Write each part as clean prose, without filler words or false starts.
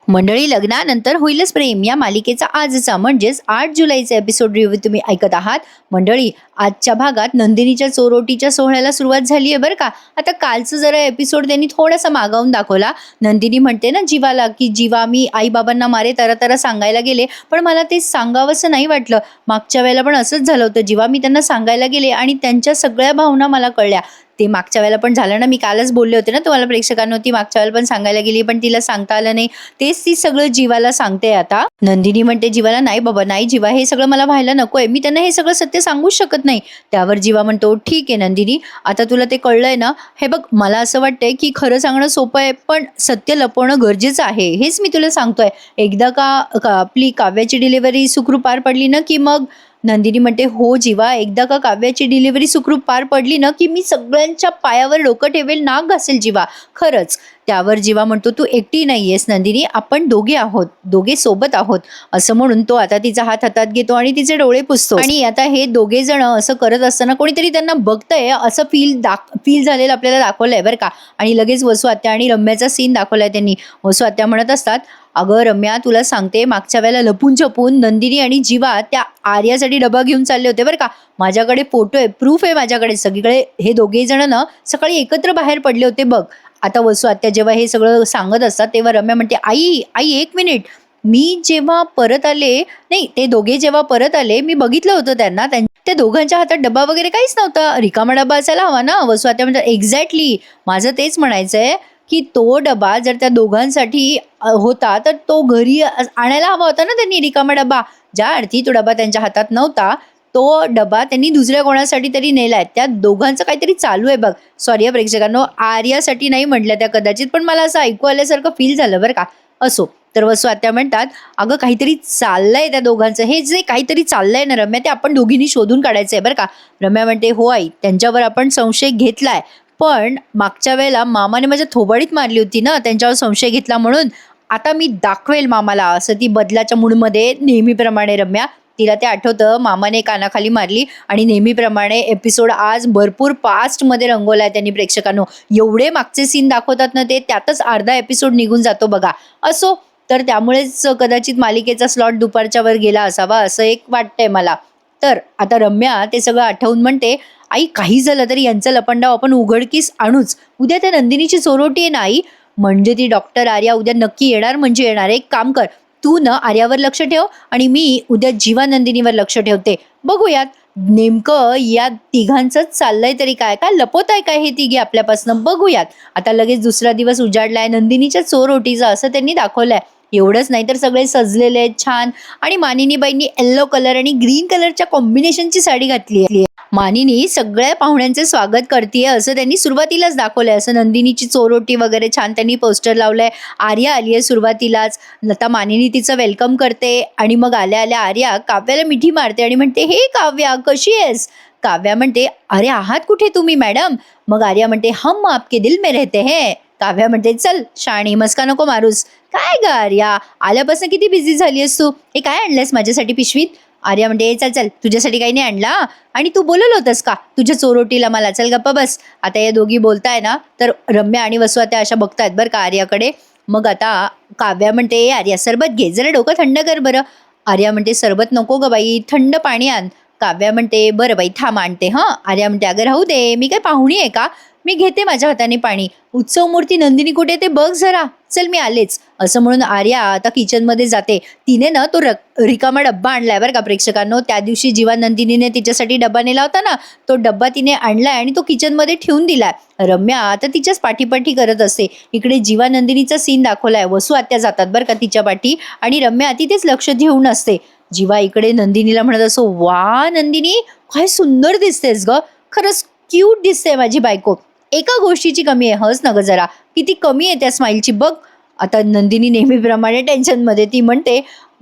मंडळी, लग्नानंतर होईलच प्रेम या मालिकेचा आजचा म्हणजेच 8 जुलैचा एपिसोड रिव्ह्यू तुम्ही ऐकत आहात. मंडळी, आजच्या भागात नंदिनीच्या चोरोटीच्या सोहळ्याला सुरुवात झाली आहे बरं का. आता कालचं जरा एपिसोड त्यांनी थोडासा मागावून दाखवला. नंदिनी म्हणते ना जीवाला, की जीवा मी आई बाबांना मारे तरा तरा सांगायला गेले, पण मला ते सांगावंसं नाही वाटलं. मागच्या वेळेला पण असंच झालं होतं, जेव्हा मी त्यांना सांगायला गेले आणि त्यांच्या सगळ्या भावना मला कळल्या. ते मागच्या वेळेला पण झालं ना, मी कालच बोलले होते ना तुम्हाला प्रेक्षकांना, ती मागच्या वेळेला पण सांगायला गेली पण तिला सांगता आलं नाही. तेच ती सगळं जीवाला सांगते आता. नंदिनी म्हणते जीवाला, नाही बाबा नाही जीवा, हे सगळं मला व्हायला नकोय, मी त्यांना हे सगळं सत्य सांगूच शकत नाही. त्यावर जीवा म्हणतो ठीक आहे नंदिनी, आता तुला ते कळलंय ना, हे बघ मला असं वाटतंय की खरं सांगणं सोपं आहे पण सत्य लपवणं गरजेचं आहे, हेच मी तुला सांगतोय. एकदा का आपली काव्याची डिलिव्हरी सुखरूप पार पडली ना की मग. नंदिनी म्हणते हो जीवा, एकदा का काव्याची डिलिव्हरी सुखरूप पार पडली ना की मी सगळ्यांच्या पायावर डोकं ठेवेल, नाक घासेल जीवा, खरंच. त्यावर जीवा म्हणतो तू एकटी नाहीयेस नंदिनी, आपण दोघे आहोत, दोघे सोबत आहोत. असं म्हणून तो आता तिचा हात हातात घेतो आणि तिचे डोळे पुसतो. आणि आता हे दोघे जण असं करत असताना कोणीतरी त्यांना बघतंय असं फील झालेलं आपल्याला दाखवलंय बरं का. आणि लगेच वसू आत्या आणि रम्याचा सीन दाखवलाय त्यांनी. वसू आत्या म्हणत असतात, अगं रम्या तुला सांगते, मागच्या वेळेला लपून छपून नंदिनी आणि जीवा त्या आर्यासाठी डबा घेऊन चालले होते बरं का. माझ्याकडे फोटो आहे, प्रूफ आहे माझ्याकडे सगळीकडे. हे दोघे जण ना सकाळी एकत्र बाहेर पडले होते बघ. आता वसू आत्या जेव्हा हे सगळं सांगत असतात तेव्हा रम्या म्हणते, आई आई एक मिनिट, मी जेव्हा परत आले, नाही ते दोघे जेव्हा परत आले मी बघितलं होतं त्यांना, त्या दोघांच्या हातात डबा वगैरे काहीच नव्हता, रिकामा डबा असायला हवा ना. वसू आत्या म्हणतात एक्झॅक्टली, माझं तेच म्हणायचंय की तो डबा जर त्या दोघांसाठी होता तर तो घरी आणायला हवा होता ना त्यांनी, रिकामा डबा. ज्या अर्थी तो डबा त्यांच्या हातात नव्हता, तो डबा त्यांनी दुसऱ्या कोणासाठी तरी नेलाय. त्या दोघांचं काहीतरी चालू आहे बघ. सॉरी या प्रेक्षकांनो, आर्यासाठी नाही म्हटलं त्या कदाचित, पण मला असं ऐकू आल्यासारखं फील झालं बरं का. असो. तर वसू आत्या म्हणतात, अगं काहीतरी चाललंय त्या दोघांचं, हे जे काहीतरी चाललंय ना रम्या, ते आपण दोघींनी शोधून काढायचंय बरं का. रम्या म्हणते हो आई, त्यांच्यावर आपण संशय घेतलाय, पण मागच्या वेळेला मामाने माझ्या थोबाडीत मारली होती ना, त्यांच्यावर संशय घेतला म्हणून. आता मी दाखवेल मामाला, असं ती बदलाच्या मूडमध्ये नेहमीप्रमाणे रम्या, तिला ते आठवतं मामाने कानाखाली मारली आणि नेहमीप्रमाणे एपिसोड आज भरपूर फास्टमध्ये रंगवलाय त्यांनी प्रेक्षकांनो. एवढे मागचे सीन दाखवतात ना ते, त्यातच अर्धा एपिसोड निघून जातो बघा. असो, तर त्यामुळेच कदाचित मालिकेचा स्लॉट दुपारच्या वर गेला असावा असं एक वाटतंय मला. तर आता रम्या ते सगळं आठवून म्हणते, आई काही झालं तरी यांचं लपंडाव आपण उघडकीस आणूच. उद्या त्या नंदिनीची चोरोटी आहे ना आई, म्हणजे ती डॉक्टर आर्या उद्या नक्की येणार म्हणजे येणार. एक काम कर, तू न आर्यावर लक्ष ठेव आणि मी उद्या जीवा नंदिनीवर लक्ष ठेवते. बघूयात नेमकं या तिघांचंच चाललंय तरी काय काय लपवत आहे काय हे तिघे आपल्यापासून, बघूयात. आता लगेच दुसरा दिवस उजाडलाय नंदिनीच्या चोरोटीचा असं त्यांनी दाखवलंय. एवढंच नाही तर सगळे सजलेले आहेत छान. आणि मानिनीबाईंनी येल्लो कलर आणि ग्रीन कलरच्या कॉम्बिनेशनची साडी घातली आहे. मानिनी सगळ्या पाहुण्यांचे स्वागत करते असं त्यांनी सुरुवातीलाच दाखवलंय. असं नंदिनीची चोरोटी वगैरे छान त्यांनी पोस्टर लावलंय. आर्या आली आहे सुरुवातीलाच, लता मानिनी तिचं वेलकम करते आणि मग आल्या आल्या आर्या काव्याला मिठी मारते आणि म्हणते हे काव्या कशी आहेस. काव्या म्हणते अरे आहात कुठे तुम्ही मॅडम. मग आर्या म्हणते हम आपके दिल में रहते हैं. काव्या म्हणते चल शाणी मस्का नको मारूस. काय ग आर्या, आल्यापासून किती बिझी झाली आहेस तू, हे काय आणलंयस माझ्यासाठी पिशवीत. आर्या म्हणते चल चल, तुझ्यासाठी काही नाही आणला, आणि तू बोलवलं होतंस का तुझ्या चोरोटीला मला, चल गप्पा बस. आता या दोघी बोलताय ना तर रम्या आणि वसू त्या अशा बघतायत बरं का आर्याकडे. मग आता काव्या म्हणते आर्या सरबत घे, जरा डोकं थंड कर बरं. आर्या म्हणते सरबत नको ग बाई, थंड पाणी आण. काव्या म्हणते बरं बाई थांब आणते हं. आर्या म्हणते अगं राहू दे, मी काय पाहुणी आहे का, मी घेते माझ्या हाताने पाणी. उत्सव मूर्ती नंदिनी कुठे ते बघ जरा, चल मी आलेच. असं म्हणून आर्या आता किचनमध्ये जाते. तिने ना तो रिकामा डब्बा आणलाय बरं का प्रेक्षकांनो. त्या दिवशी जीवा नंदिनीने तिच्यासाठी डब्बा नेला होता ना, तो डब्बा तिने आणलाय आणि तो किचनमध्ये ठेवून दिलाय. रम्या आता तिच्याच पाठीपाठी करत असते. इकडे जीवा नंदिनीचा सीन दाखवलाय. वसू आत्या जातात बरं का तिच्या पाठी आणि रम्या तिथेच लक्ष ठेवून असते. जीवा इकडे नंदिनीला म्हणत असो, वा नंदिनी काय सुंदर दिसतेस ग, खरंच क्यूट दिसते माझी बायको. एका गोष्टीची कमी आहे, हस ना ग जरा, किती कमी आहे त्या स्माईलची बघ. आता नंदिनी नेहमीप्रमाणे टेन्शनमध्ये ती म्हणते,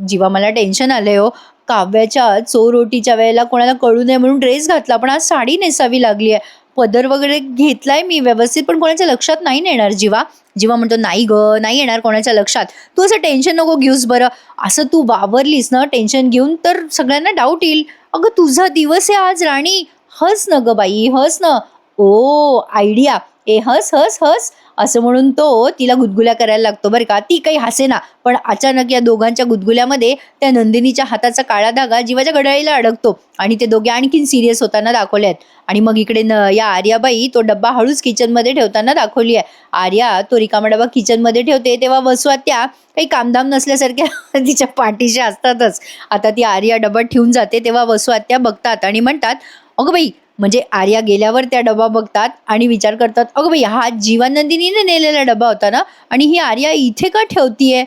जीवा मला टेन्शन आलंय हो, काव्याच्या चोरोटीच्या वेळेला कोणाला कळू नये म्हणून ड्रेस घातला, पण आज साडी नेसावी लागली आहे. पदर वगैरे घेतलाय मी व्यवस्थित, पण कोणाच्या लक्षात नाही येणार जीवा. जीवा म्हणतो नाही ग, नाही येणार कोणाच्या लक्षात, तू असं टेन्शन नको घेऊस बरं. असं तू वावरलीस ना टेन्शन घेऊन तर सगळ्यांना डाऊट येईल. अगं तुझा दिवस आहे आज राणी, हस न ग बाई, हस न. ओ आयडिया, ए हस हस हस. असं म्हणून तो तिला गुदगुल्या करायला लागतो बरं का. ती काही हसेना, पण अचानक या दोघांच्या गुदगुल्यामध्ये त्या नंदिनीच्या हाताचा काळा धागा जीवाच्या घड्याळीला अडकतो आणि ते दोघे आणखीन सिरियस होताना दाखवले आहेत. आणि मग इकडे या आर्याबाई तो डब्बा हळूच किचनमध्ये ठेवताना दाखवली आहे. आर्या तो रिकामा डबा किचनमध्ये ठेवते तेव्हा वसू आत्या काही कामधाम नसल्यासारख्या तिच्या पाठीशी असतातच. आता ती आर्या डबा ठेवून जाते तेव्हा वसू आत्या बघतात आणि म्हणतात, अगं बाई, म्हणजे आर्या गेल्यावर त्या डबा बघतात आणि विचार करतात, अगं बाई, हा जीवानंदिनीने नेलेला डबा होता ना, आणि ही आर्या इथे का ठेवतीये?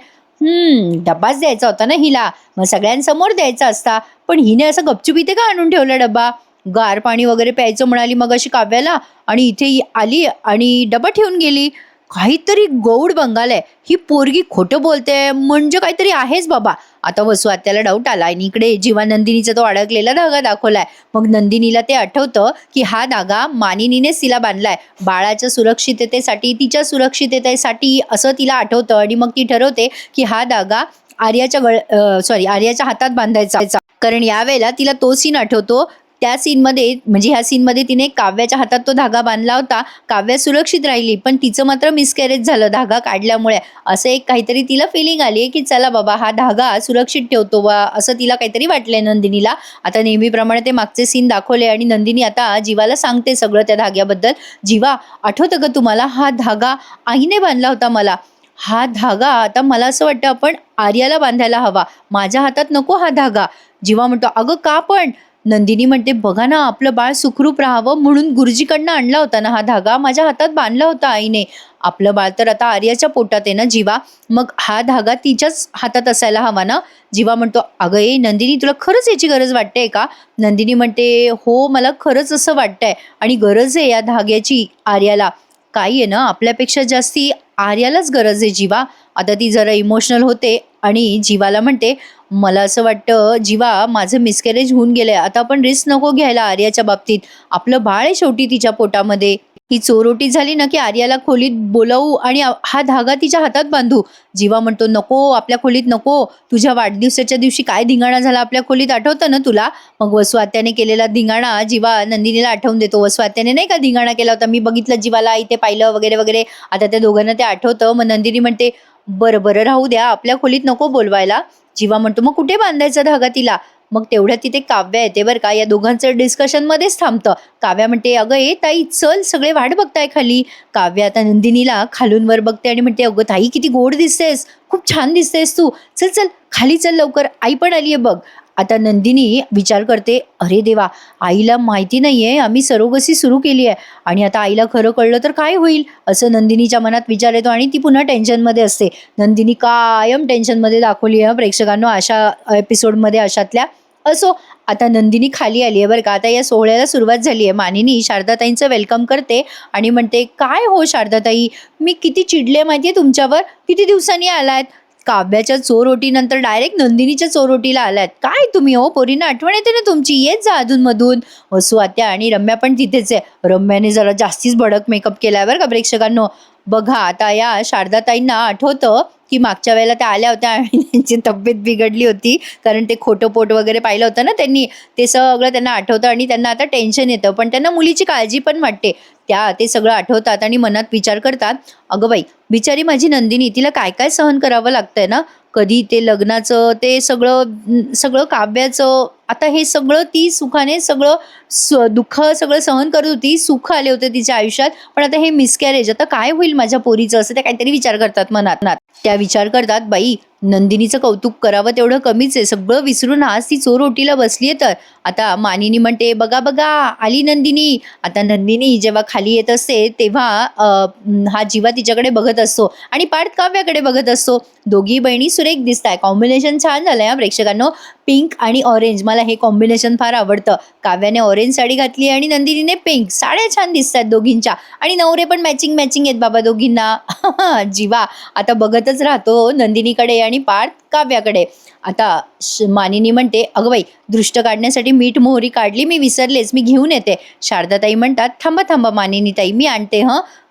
डब्बाच द्यायचा होता ना हिला, मग सगळ्यांसमोर द्यायचा असता, पण हिने असं गपचूप इथे का आणून ठेवला डबा? गार पाणी वगैरे प्यायचं म्हणाली मग अशी काव्याला, आणि इथे आली आणि डबा ठेवून गेली. काहीतरी गौड बंगाल आहे ही पोरगी, खोटं बोलते म्हणजे काहीतरी आहेच बाबा. आता वसू आत्याला डाऊट आला आणि इकडे जीवानंदिनीचा तो अडकलेला धागा दाखवलाय. मग नंदिनीला ते आठवतं की हा धागा मानिनीनेच तिला बांधलाय बाळाच्या सुरक्षिततेसाठी, तिच्या सुरक्षिततेसाठी, असं तिला आठवतं. आणि मग ती ठरवते की हा धागा आर्याच्या हातात बांधायचा, कारण यावेळेला तिला तो सीन आठवतो. त्या सीनमध्ये, म्हणजे ह्या सीनमध्ये तिने काव्याच्या हातात तो धागा बांधला होता. काव्या सुरक्षित राहिली, पण तिचं मात्र मिसकॅरेज झालं धागा काढल्यामुळे. असं एक काहीतरी तिला फिलिंग आली की चला बाबा हा धागा सुरक्षित ठेवतो बा, असं तिला काहीतरी वाटलंय नंदिनीला. आता नेहमीप्रमाणे ते मागचे सीन दाखवले आणि नंदिनी आता जीवाला सांगते सगळं त्या धाग्याबद्दल. जीवा, आठवतं का तुम्हाला हा धागा आईने बांधला होता मला. हा धागा आता मला असं वाटतं आपण आर्याला बांधायला हवा, माझ्या हातात नको हा धागा. जीवा म्हणतो, अगं का पण? नंदिनी म्हणते, बघा ना, आपलं बाळ सुखरूप राहावं म्हणून गुरुजीकडनं आणला होता ना हा धागा, माझ्या हातात बांधला होता आईने. आपलं बाळ तर आता आर्याच्या पोटात आहे ना जीवा, मग हा धागा तिच्याच हातात असायला हवा ना. जीवा म्हणतो, अगं ए नंदिनी, तुला खरंच याची गरज वाटते का? नंदिनी म्हणते, हो मला खरंच असं वाटतंय, आणि गरज आहे या धाग्याची आर्याला. काही आहे ना, आपल्यापेक्षा जास्ती आर्यालाच गरज आहे जीवा. आता ती जरा इमोशनल होते आणि जीवाला म्हणते, मला असं वाटतं जीवा, माझं मिसकॅरेज होऊन गेलंय, आता आपण रिस्क नको घ्यायला आर्याच्या बाबतीत. आपलं बाळ आहे शेवटी तिच्या पोटामध्ये. ही चोरोटी झाली ना की आर्याला खोलीत बोलावू आणि हा धागा तिच्या हातात बांधू. जीवा म्हणतो, नको, आपल्या खोलीत नको. तुझ्या वाढदिवसाच्या दिवशी काय धिंगाणा झाला आपल्या खोलीत आठवतं ना तुला? मग वसू आत्याने केलेला धिंगाणा जीवा नंदिनीला आठवून देतो. वसू आत्याने नाही का धिंगाणा केला होता, मी बघितलं जीवाला, इथे पाहिलं वगैरे वगैरे. आता त्या दोघांना ते आठवतं. मग नंदिनी म्हणते, बरं बरं राहू द्या, आपल्या खोलीत नको बोलवायला. जीवा म्हणतो, मग कुठे बांधायचा धागा तिला? मग तेवढ्यात तिथे काव्या येते बरं का. या दोघांचं डिस्कशन मध्येच थांबतं. काव्या म्हणते, अगं ए ताई, चल, सगळे वाट बघताय खाली. काव्या आता नंदिनीला खालून वर बघते आणि म्हणते, अगं ताई, किती गोड दिसतेस, खूप छान दिसतेस तू, चल चल खाली चल लवकर, आई पण आलीये बघ. आता नंदिनी विचार करते, अरे देवा, आईला माहिती नाहीये आम्ही सरोगसी सुरू केली आहे, आणि आता आईला खरं कळलं तर काय होईल, असं नंदिनीच्या मनात विचार येतो आणि ती पुन्हा टेन्शनमध्ये असते. नंदिनी कायम टेन्शनमध्ये दाखवली आहे प्रेक्षकांनो अशा एपिसोडमध्ये अशातल्या. असो, आता नंदिनी खाली आली आहे बरं का. आता या सोहळ्याला सुरुवात झाली आहे. मानिनी शारदाताईंचं वेलकम करते आणि म्हणते, काय हो शारदाताई, मी किती चिडले माहितीये तुमच्यावर, किती दिवसांनी आलायत. काव्याच्या चोरोटीनंतर डायरेक्ट नंदिनीच्या चोरोटीला आलात. काय तुम्ही हो, पोरींना आठवण येते ना तुमची, येत जा अधूनमधून. वसू आत्या आणि रम्या पण तिथेच आहे. रम्याने जरा जास्तीच भडक मेकअप केलाय बरं का प्रेक्षकांनो. बघा, आता या शारदाताईंना आठवतं की मागच्या वेळेला त्या आल्या होत्या आणि त्यांची तब्येत बिघडली होती, कारण ते खोटं पोट वगैरे पाहिलं होतं ना त्यांनी. ते सगळं त्यांना आठवतं आणि त्यांना आता टेन्शन येतं, पण त्यांना मुलीची काळजी पण वाटते. त्या ते सगळं आठवतात आणि मनात विचार करतात, अगं बाई, बिचारी माझी नंदिनी, तिला काय काय सहन करावं लागतंय ना. कधी ते लग्नाचं ते सगळं सगळं काव्याचं, आता हे सगळं ती सुखाने सगळं दुःख सगळं सहन करत होती, सुख आले होते तिच्या आयुष्यात, पण आता हे मिसकॅरेज, आता काय होईल माझ्या पोरीचं, असं त्या काहीतरी विचार करतात मनात. त्या विचार करतात, बाई, नंदिनीचं कौतुक करावं तेवढं कमीच आहे, सगळं विसरून आज ती चोरोटीला बसलीये. तर आता मानिनी म्हणते, बघा बघा, आली नंदिनी. आता नंदिनी जेव्हा खाली येत असते तेव्हा हा जीवा तिच्याकडे बघत असतो आणि पार्थ काव्याकडे बघत असतो. दोघी बहिणी सुरेख दिसत आहे. कॉम्बिनेशन छान झालंय हा प्रेक्षकांनो. पिंक आणि ऑरेंज, मला हे कॉम्बिनेशन फार आवडतं. काव्याने ऑरेंज साडी घातली आणि नंदिनीने पिंक. साड्या छान दिसतात दोघींच्या, आणि नवरे पण मॅचिंग मॅचिंग आहेत बाबा दोघींना. जीवा आता बघतच राहतो नंदिनीकडे आणि पार्थ काव्याकडे. आता मानिनी म्हणते, अगं बाई, दृष्ट काढण्यासाठी मीठ मोहरी काढली, मी विसरलेच, मी घेऊन येते. शारदाताई म्हणतात, थांबा थांबा मानिनी ताई, मी आणते.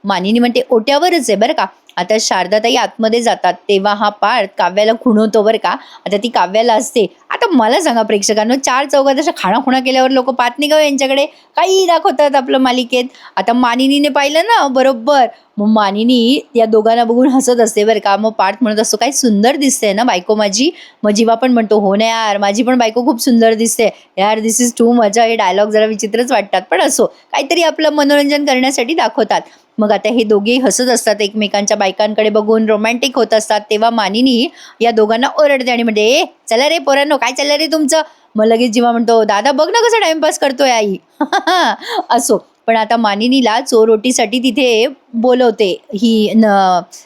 मानिनी म्हणते, ओट्यावरच आहे बरं का. आता शारदाताई आतमध्ये जातात तेव्हा हा पार्थ काव्याला खुणवतो बरं का. आता ती काव्याला असते. आता मला सांगा प्रेक्षकांनो, चार चौघात अशा खाणाखुणा केल्यावर लोक पाहत नाही का यांच्याकडे? काही दाखवतात आपलं मालिकेत. आता मानिनीने पाहिलं ना बरोबर, मग मानिनी या दोघांना बघून हसत असते बरं का. मग पार्थ म्हणत असतो, काय सुंदर दिसते ना बायको माझी. मग जीवा पण म्हणतो, हो ना यार, माझी पण बायको खूप सुंदर दिसते यार, दिस इज टू मच. हे डायलॉग जरा विचित्रच वाटतात, पण असो, काहीतरी आपलं मनोरंजन करण्यासाठी दाखवतात. मग आता हे दोघेही हसत असतात एकमेकांच्या बायकांकडे बघून, रोमॅन्टिक होत असतात. तेव्हा मानिनी या दोघांना ओरडते आणि म्हणते, ए चला रे पोरांनो, काय चाललंय रे तुमचं? मग लगेच जीवा म्हणतो, दादा बघ ना कसं टाइमपास करतोय आई. असो, पण आता मानिनीला चोरोटीसाठी तिथे बोलवते ही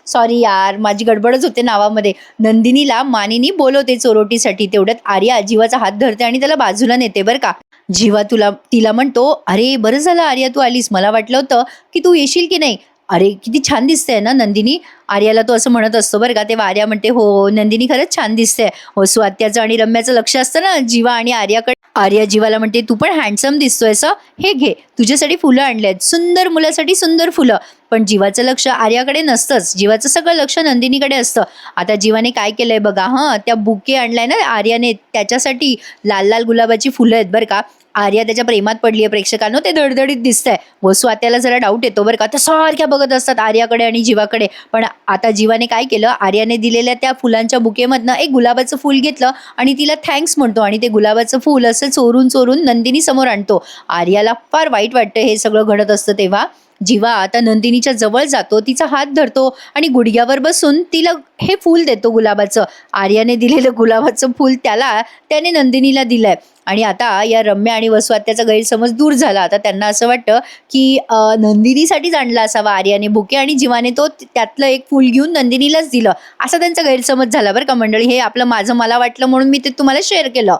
सॉरी यार, माझी गडबडच होते नावामध्ये. नंदिनीला मानिनी बोलवते चोरोटीसाठी. तेवढ्यात आर्या जीवाचा हात धरते आणि त्याला बाजूला नेते बरं का. जीवा तिला म्हणतो, अरे बरं झालं आर्या तू आलीस, मला वाटलं होतं की तू येशील की नाही. अरे किती छान दिसते ना नंदिनी. आर्याला तो असं म्हणत असतो बरं का. तेव्हा आर्या म्हणते, हो नंदिनी खरंच छान दिसते. हो, स्वात्याचं आणि रम्याचं लक्ष असतं ना जीवा आणि आर्याकडे. आर्या जीवाला म्हणते, तू पण हँडसम दिसतोयस, हे घे तुझ्यासाठी फुलं आणली आहेत, सुंदर मुलासाठी सुंदर फुलं. पण जीवाचं लक्ष आर्याकडे नसतंच, जीवाचं सगळं लक्ष नंदिनीकडे असतं. आता जीवाने काय केलंय बघा, त्या बुके आणलाय ना आर्याने, त्याच्यासाठी लाल लाल गुलाबाची फुलं आहेत बरं का. आर्या त्याच्या प्रेमात पडलीये प्रेक्षकांनो, ते धडधडीत दिसतंय. व स्वात्याला जरा डाऊट येतो बरं का. त्या सारख्या बघत असतात आर्याकडे आणि जीवाकडे. पण आता जीवाने काय केलं, आर्याने दिलेल्या त्या फुलांच्या बुकेमधनं एक गुलाबाचं फूल घेतलं आणि तिला थँक्स म्हणतो आणि ते गुलाबाचं फूल असं चोरून चोरून नंदिनी समोर आणतो. आर्याला फार वाईट वाटतं हे सगळं घडत असतं तेव्हा. जीवा आता नंदिनीच्या जवळ जातो, तिचा हात धरतो आणि गुडघ्यावर बसून तिला हे फूल देतो गुलाबाचं. आर्याने दिलेलं गुलाबाचं फूल त्याने नंदिनीला दिलंय. आणि आता या रम्या आणि वसवात्याचा गैरसमज दूर झाला. आता त्यांना असं वाटतं की नंदिनीसाठीच आणला असावा आर्याने बुके आणि जीवाने तो त्यातलं एक फूल घेऊन नंदिनीलाच दिलं, असा त्यांचा गैरसमज झाला बरं का मंडळी. हे आपलं माझं मला वाटलं म्हणून मी ते तुम्हाला शेअर केलं.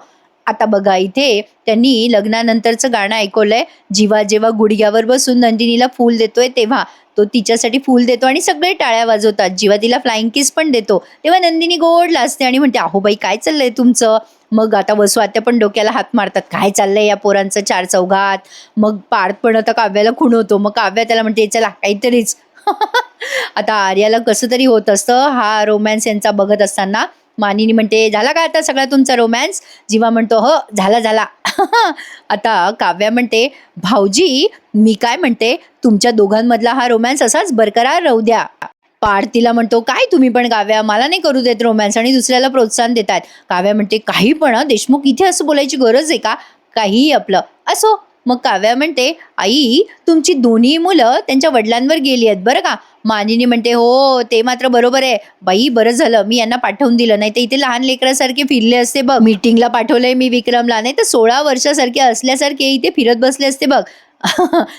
आता बघा इथे त्यांनी लग्नानंतरचं गाणं ऐकवलंय. जीवा जेव्हा गुडघ्यावर बसून नंदिनीला फूल देतोय तेव्हा तो तिच्यासाठी फूल देतो आणि सगळे टाळ्या वाजवतात. जीवा तिला फ्लाइंग किस पण देतो. तेव्हा नंदिनी गोड लाजते आणि म्हणते, अहो बाई काय चाललंय तुमचं? मग आता वसवात्या पण डोक्याला हात मारतात, काय चाललंय या पोरांचं चार चौघात. मग पार्थ पण आता काव्याला खुणवतो. मग काव्या त्याला म्हणते, चला काहीतरीच. आता आर्याला कसं तरी होत असतं हा रोमॅन्स यांचा बघत असताना. मानिनी म्हणते, झाला का आता सगळा तुमचा रोमॅन्स? जीवा म्हणतो, हो झाला झाला. आता काव्या म्हणते, भाऊजी मी काय म्हणते, तुमच्या दोघांमधला हा रोमॅन्स असाच बरकरार राहू द्या. पार्थ तिला म्हणतो, काय तुम्ही पण काव्या, मला नाही करू देत रोमॅन्स आणि दुसऱ्याला प्रोत्साहन देतात. काव्या म्हणते, काही पण देशमुख, इथे असं बोलायची गरज आहे का? काहीही आपलं असो. मग काव्या म्हणते, आई तुमची दोन्ही मुलं त्यांच्या वडिलांवर गेली आहेत बरं का. मानिनी म्हणते, हो ते मात्र बरोबर आहे बाई, बरं झालं मी यांना पाठवून दिलं, नाही तर इथे लहान लेकरासारखे फिरले असते बघ. मीटिंगला पाठवलंय मी विक्रमला, नाही तर 16 वर्षासारखे असल्यासारखे इथे फिरत बसले असते बघ.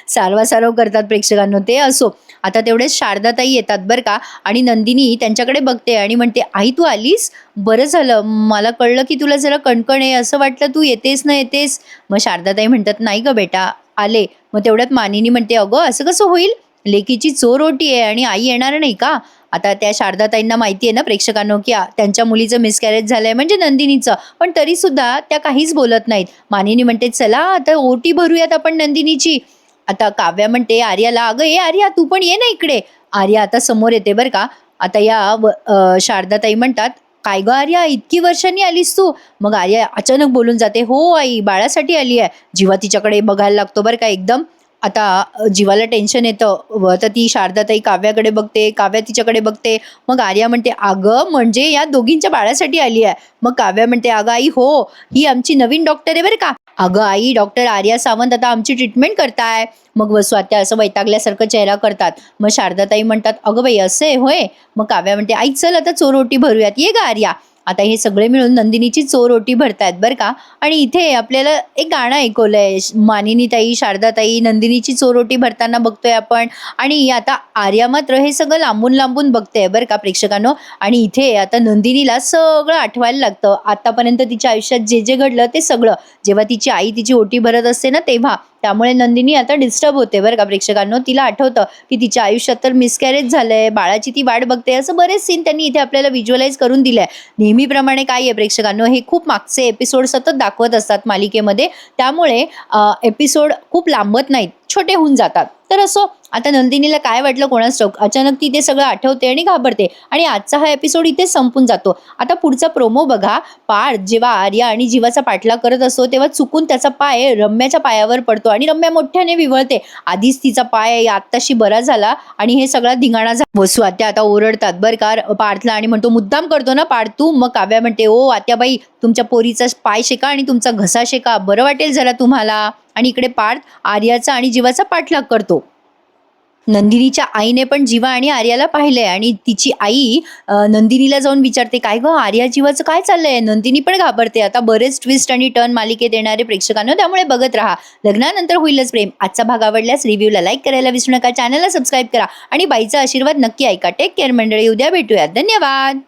सारवासारव करतात प्रेक्षकांनो ते. असो, आता तेवढेच शारदाताई येतात बरं का आणि नंदिनी त्यांच्याकडे बघते आणि म्हणते, आई तू आलीस, बरं झालं, मला कळलं की तुला जरा कणकण आहे, असं वाटलं तू येतेस ना येतेस. मग शारदाताई म्हणतात, नाही ग बेटा आले. मग तेवढ्यात मानिनी म्हणते, अगं असं कसं होईल, लेकीची चोरोटी आहे आणि आई येणार नाही का? आता त्या शारदाताईंना माहिती आहे ना प्रेक्षकांनो की त्यांच्या मुलीचं मिसकॅरेज झालंय म्हणजे नंदिनीचं, पण तरी सुद्धा त्या काहीच बोलत नाहीत. मानिनी म्हणते, चला आता ओटी भरूयात आपण नंदिनीची. आता काव्या म्हणते आर्याला, अगं ए आर्या तू पण ये ना इकडे. आर्या आता समोर येते बरं का. आता या शारदाताई म्हणतात, काय ग आर्या इतकी वर्षांनी आलीस तू? मग आर्या अचानक बोलून जाते, हो आई बाळासाठी आली आहे. जीवा तिच्याकडे बघायला लागतो बरं का एकदम. आता जीवाला टेन्शन येतं. तर ती शारदाताई काव्याकडे बघते, काव्या तिच्याकडे बघते. मग आर्या म्हणते, अगं म्हणजे या दोघींच्या बाळासाठी आली आहे. मग काव्या म्हणते, अगं आई हो, ही आमची नवीन डॉक्टर आहे बरं का. अगं आई डॉक्टर आर्या सावंत आता आमची ट्रीटमेंट करताय. मग स्वात्या असं वैतागल्यासारखं चेहरा करतात. मग शारदाताई म्हणतात, अगं बाई असं आहे होय. मग काव्या म्हणते, आई चल आता चोरोटी भरूयात, ये ग आर्या. आता हे सगळे मिळून नंदिनीची चोरोटी भरतायत बरं का. आणि इथे आपल्याला एक गाणं ऐकवलंय, मानिनीताई शारदाताई नंदिनीची चोरोटी भरताना बघतोय आपण. आणि आता आर्या मात्र हे सगळं लांबून लांबून बघते बरं का प्रेक्षकांनो. आणि इथे आता नंदिनीला सगळं आठवायला लागतं, आतापर्यंत तिच्या आयुष्यात जे जे घडलं ते सगळं, जेव्हा तिची आई तिची ओटी भरत असते ना तेव्हा. त्यामुळे नंदिनी आता डिस्टर्ब होते बरं का प्रेक्षकांनो. तिला आठवतं की तिच्या आयुष्यात तर मिसकॅरेज झालंय, बाळाची ती वाट बघते. असं बरेच सीन त्यांनी इथे आपल्याला व्हिज्युअलाइज करून दिलंय. नेहमीप्रमाणे काय आहे प्रेक्षकांनो, हे खूप मागचे एपिसोड सतत दाखवत असतात मालिकेमध्ये, त्यामुळे एपिसोड खूप लांबत नाहीत, छोटे होऊन जातात. तर असो, आता नंदिनीला काय वाटलं कोणास ठाऊक, अचानक ती ते सगळं आठवते आणि घाबरते आणि आजचा हा एपिसोड इथे संपून जातो. आता पुढचा प्रोमो बघा. पार्थ जेव्हा आर्या आणि जीवाचा पाठलाग करत असतो तेव्हा चुकून त्याचा पाय रम्याच्या पायावर पडतो आणि रम्या मोठ्याने विव्हळते. आधीच तिचा पाय आत्ताशी बरा झाला आणि हे सगळा धिंगाणा वसू आत्या आता ओरडतात बरं का पार्थला आणि म्हणतो, मुद्दाम करतो ना पार्थ तू. मग काव्या म्हणते, ओ आत्याबाई तुमच्या पोरीचा पाय शेका आणि तुमचा घसा शेका, बरं वाटेल जरा तुम्हाला. आणि इकडे पार्थ आर्याचा आणि जीवाचा पाठलाग करतो. नंदिनीच्या आईने पण जीवा आणि आर्याला पाहिलंय आणि तिची आई नंदिनीला जाऊन विचारते, काय गं आर्या जीवाचं काय चाललंय. नंदिनी पण घाबरते. आता बरेच ट्विस्ट आणि टर्न मालिकेत येणारे प्रेक्षकांना, त्यामुळे बघत राहा. लग्नानंतर होईलच प्रेम. आजचा भाग आवडल्यास रिव्ह्यूला लाईक करायला विसरू नका, चॅनलला सबस्क्राईब करा आणि बाईचा आशीर्वाद नक्की ऐका. टेक केअर मंडळी, उद्या भेटूयात. धन्यवाद.